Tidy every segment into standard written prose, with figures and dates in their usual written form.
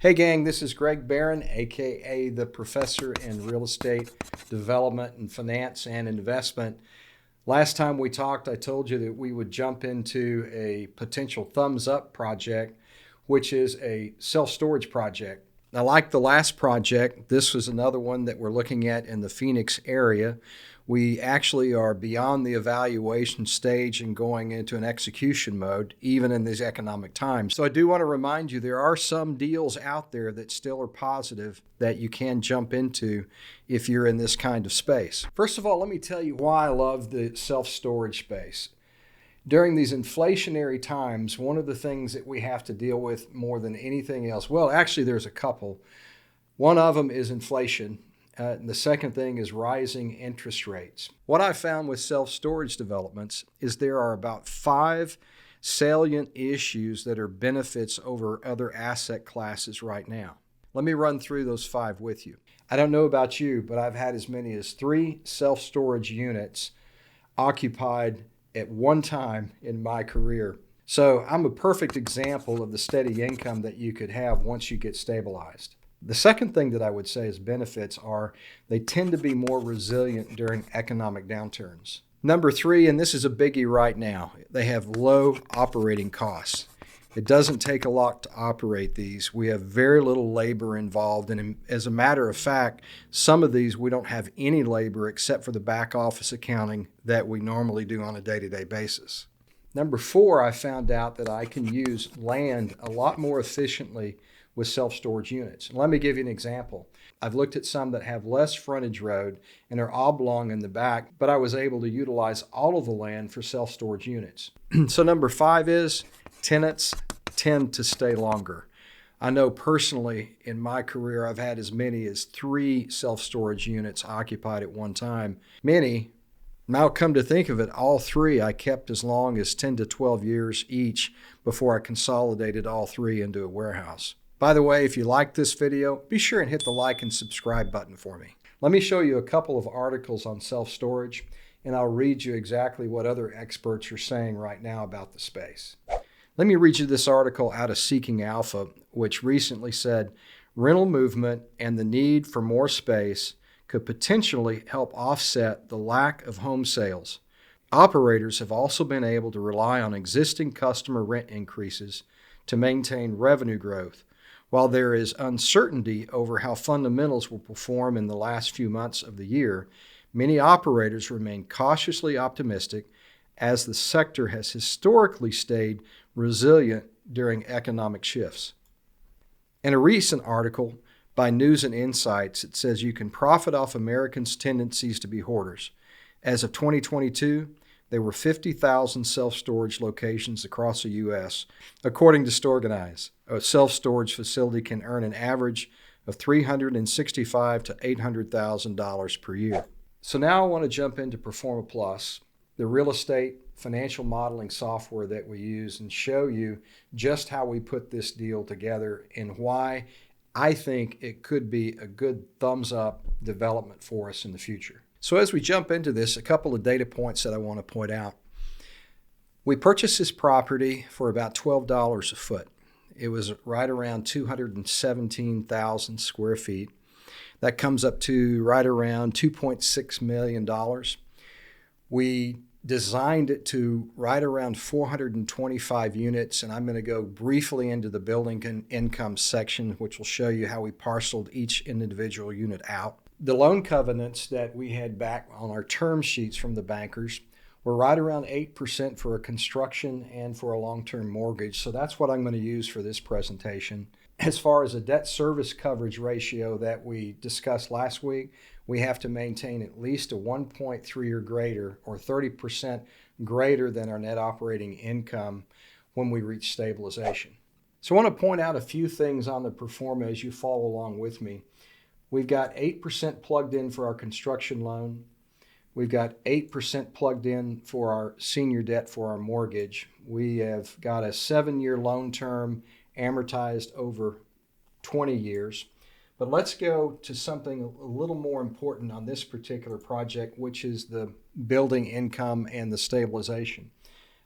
Hey gang, this is Greg Barron, aka the professor in real estate development and finance and investment. Last time we talked, I told you that we would jump into a potential thumbs up project, which is a self-storage project. Now, like the last project, this was another one that we're looking at in the Phoenix area. We actually are beyond the evaluation stage and going into an execution mode, even in these economic times. So I do want to remind you, there are some deals out there that still are positive that you can jump into if you're in this kind of space. First of all, let me tell you why I love the self-storage space. During these inflationary times, one of the things that we have to deal with more than anything else, well, actually there's a couple. One of them is inflation. And the second thing is rising interest rates. What I found with self-storage developments is there are about 5 salient issues that are benefits over other asset classes right now. Let me run through those 5 with you. I don't know about you, but I've had as many as 3 self-storage units occupied at one time in my career. So I'm a perfect example of the steady income that you could have once you get stabilized. The second thing that I would say is benefits are they tend to be more resilient during economic downturns. Number 3, and this is a biggie right now, they have low operating costs. It doesn't take a lot to operate these. We have very little labor involved, and as a matter of fact, some of these we don't have any labor except for the back office accounting that we normally do on a day-to-day basis. Number 4, I found out that I can use land a lot more efficiently with self-storage units. And let me give you an example. I've looked at some that have less frontage road and are oblong in the back, but I was able to utilize all of the land for self-storage units. So number 5 is tenants tend to stay longer. I know personally in my career, I've had as many as 3 self-storage units occupied at one time. Now come to think of it, all 3 I kept as long as 10 to 12 years each before I consolidated all 3 into a warehouse. By the way, if you like this video, be sure and hit the like and subscribe button for me. Let me show you a couple of articles on self-storage, and I'll read you exactly what other experts are saying right now about the space. Let me read you this article out of Seeking Alpha, which recently said, rental movement and the need for more space could potentially help offset the lack of home sales. Operators have also been able to rely on existing customer rent increases to maintain revenue growth. While there is uncertainty over how fundamentals will perform in the last few months of the year, many operators remain cautiously optimistic as the sector has historically stayed resilient during economic shifts. In a recent article by News and Insights, it says you can profit off Americans' tendencies to be hoarders. As of 2022, there were 50,000 self-storage locations across the U.S. According to Storganize, a self-storage facility can earn an average of $365,000 to $800,000 per year. So now I want to jump into Performa Plus, the real estate financial modeling software that we use, and show you just how we put this deal together and why I think it could be a good thumbs up development for us in the future. So as we jump into this, a couple of data points that I want to point out. We purchased this property for about $12 a foot. It was right around 217,000 square feet. That comes up to right around $2.6 million. We designed it to right around 425 units, and I'm going to go briefly into the building income section, which will show you how we parceled each individual unit out. The loan covenants that we had back on our term sheets from the bankers were right around 8% for a construction and for a long-term mortgage. So that's what I'm going to use for this presentation. As far as a debt service coverage ratio that we discussed last week, we have to maintain at least a 1.3 or greater, or 30% greater than our net operating income when we reach stabilization. So I want to point out a few things on the Performa as you follow along with me. We've got 8% plugged in for our construction loan. We've got 8% plugged in for our senior debt for our mortgage. We have got a 7-year loan term amortized over 20 years. But let's go to something a little more important on this particular project, which is the building income and the stabilization.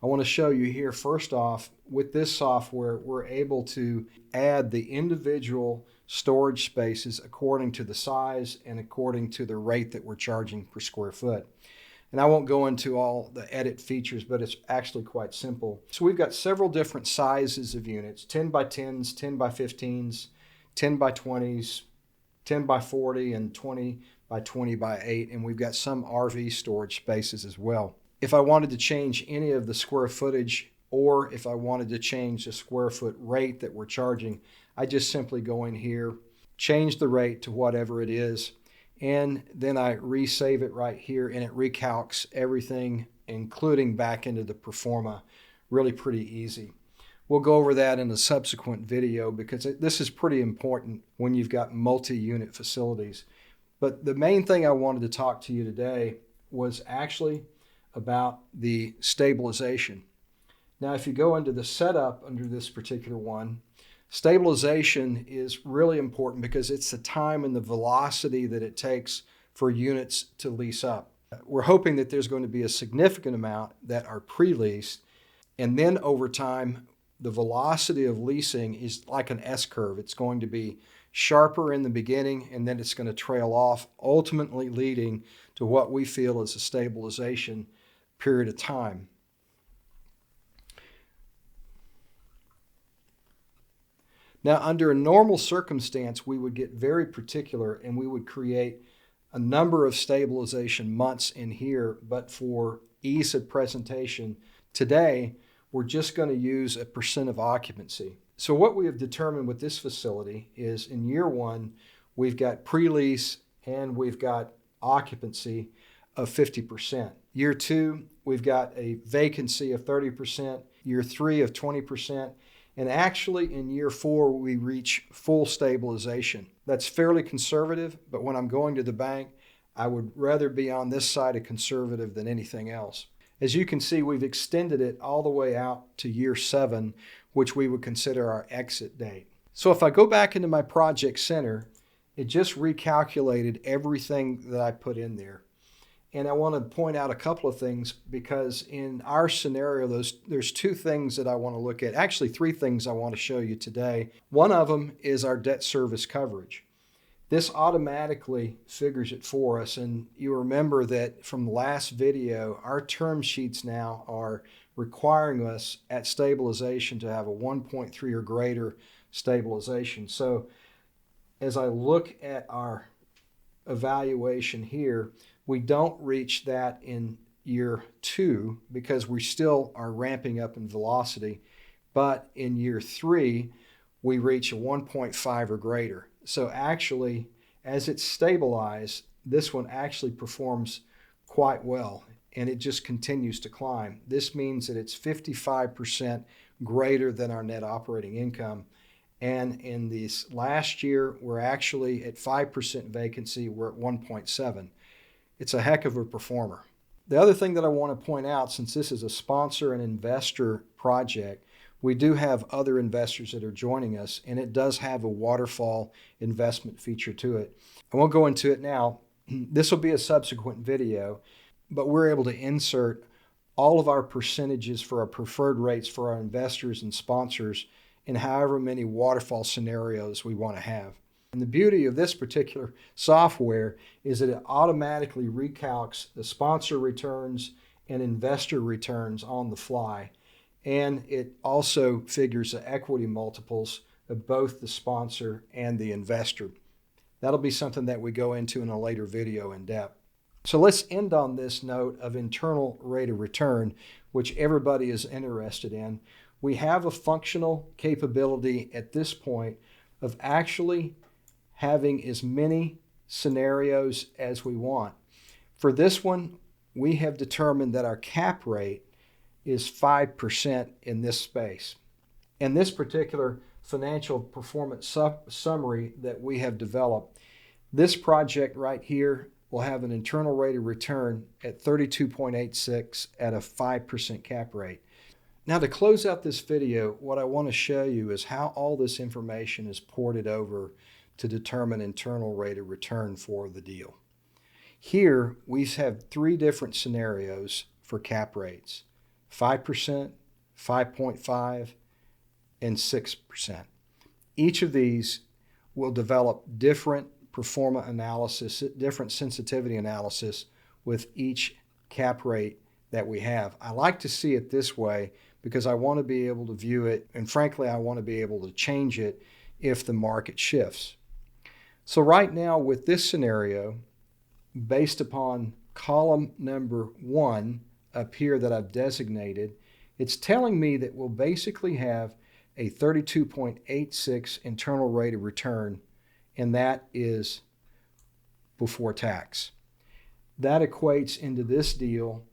I want to show you here, first off, with this software, we're able to add the individual storage spaces according to the size and according to the rate that we're charging per square foot. And I won't go into all the edit features, but it's actually quite simple. So we've got several different sizes of units, 10 by 10s, 10 by 15s, 10 by 20s, 10 by 40, and 20 by 20 by 8. And we've got some RV storage spaces as well. If I wanted to change any of the square footage, or if I wanted to change the square foot rate that we're charging, I just simply go in here, change the rate to whatever it is, and then I resave it right here, and it recalcs everything, including back into the Performa. Really pretty easy. We'll go over that in a subsequent video because this is pretty important when you've got multi-unit facilities. But the main thing I wanted to talk to you today was actually about the stabilization. Now, if you go into the setup under this particular one, stabilization is really important because it's the time and the velocity that it takes for units to lease up. We're hoping that there's going to be a significant amount that are pre-leased, and then over time, the velocity of leasing is like an S-curve. It's going to be sharper in the beginning, and then it's going to trail off, ultimately leading to what we feel is a stabilization period of time. Now, under a normal circumstance, we would get very particular and we would create a number of stabilization months in here, but for ease of presentation, today, we're just going to use a percent of occupancy. So what we have determined with this facility is in year one, we've got pre-lease and we've got occupancy of 50%. Year two, we've got a vacancy of 30%, year three of 20%, and actually in year four, we reach full stabilization. That's fairly conservative, but when I'm going to the bank, I would rather be on this side of conservative than anything else. As you can see, we've extended it all the way out to year 7, which we would consider our exit date. So if I go back into my project center, it just recalculated everything that I put in there. And I want to point out a couple of things because in our scenario, there's 2 things that I want to look at. Actually, 3 things I want to show you today. One of them is our debt service coverage. This automatically figures it for us. And you remember that from the last video, our term sheets now are requiring us at stabilization to have a 1.3 or greater stabilization. So as I look at our evaluation here, we don't reach that in year 2 because we still are ramping up in velocity. But in year 3, we reach a 1.5 or greater. So actually, as it's stabilized, this one actually performs quite well, and it just continues to climb. This means that it's 55% greater than our net operating income. And in this last year, we're actually at 5% vacancy. We're at 1.7. It's a heck of a performer. The other thing that I want to point out, since this is a sponsor and investor project, we do have other investors that are joining us, and it does have a waterfall investment feature to it. I won't go into it now. This will be a subsequent video, but we're able to insert all of our percentages for our preferred rates for our investors and sponsors in however many waterfall scenarios we want to have. And the beauty of this particular software is that it automatically recalcs the sponsor returns and investor returns on the fly. And it also figures the equity multiples of both the sponsor and the investor. That'll be something that we go into in a later video in depth. So let's end on this note of internal rate of return, which everybody is interested in. We have a functional capability at this point of actually having as many scenarios as we want. For this one, we have determined that our cap rate is 5% in this space. And this particular financial performance summary that we have developed, this project right here will have an internal rate of return at 32.86 at a 5% cap rate. Now, to close out this video, what I want to show you is how all this information is ported over to determine internal rate of return for the deal. Here, we have 3 different scenarios for cap rates: 5%, 5.5, and 6%. Each of these will develop different pro forma analysis, different sensitivity analysis with each cap rate that we have. I like to see it this way because I want to be able to view it, and frankly, I want to be able to change it if the market shifts. So right now with this scenario, based upon column number 1 up here that I've designated, it's telling me that we'll basically have a 32.86 internal rate of return, and that is before tax. That equates into this deal,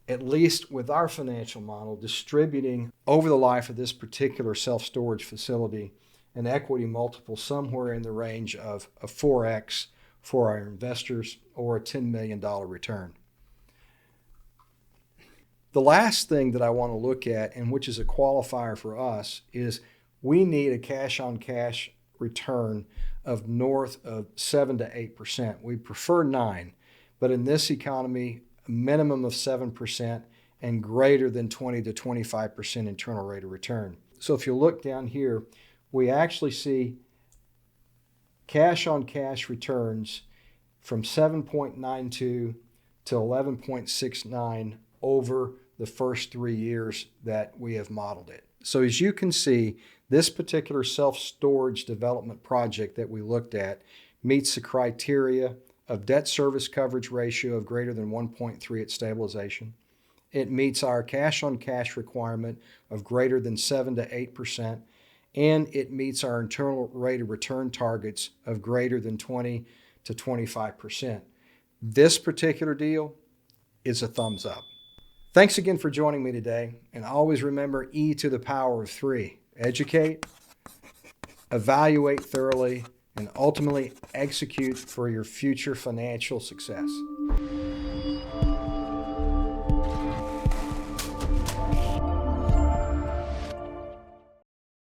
at least with our financial model, distributing over the life of this particular self-storage facility an equity multiple somewhere in the range of a 4x for our investors, or a $10 million return. The last thing that I want to look at, and which is a qualifier for us, is we need a cash-on-cash return of north of 7 to 8%. We prefer 9, but in this economy, a minimum of 7% and greater than 20 to 25% internal rate of return. So if you look down here, we actually see cash-on-cash returns from 7.92 to 11.69 over the first 3 years that we have modeled it. So as you can see, this particular self-storage development project that we looked at meets the criteria of debt service coverage ratio of greater than 1.3 at stabilization. It meets our cash-on-cash requirement of greater than 7 to 8%, and it meets our internal rate of return targets of greater than 20 to 25%. This particular deal is a thumbs up. Thanks again for joining me today, and always remember E to the power of 3. Educate, evaluate thoroughly, and ultimately execute for your future financial success.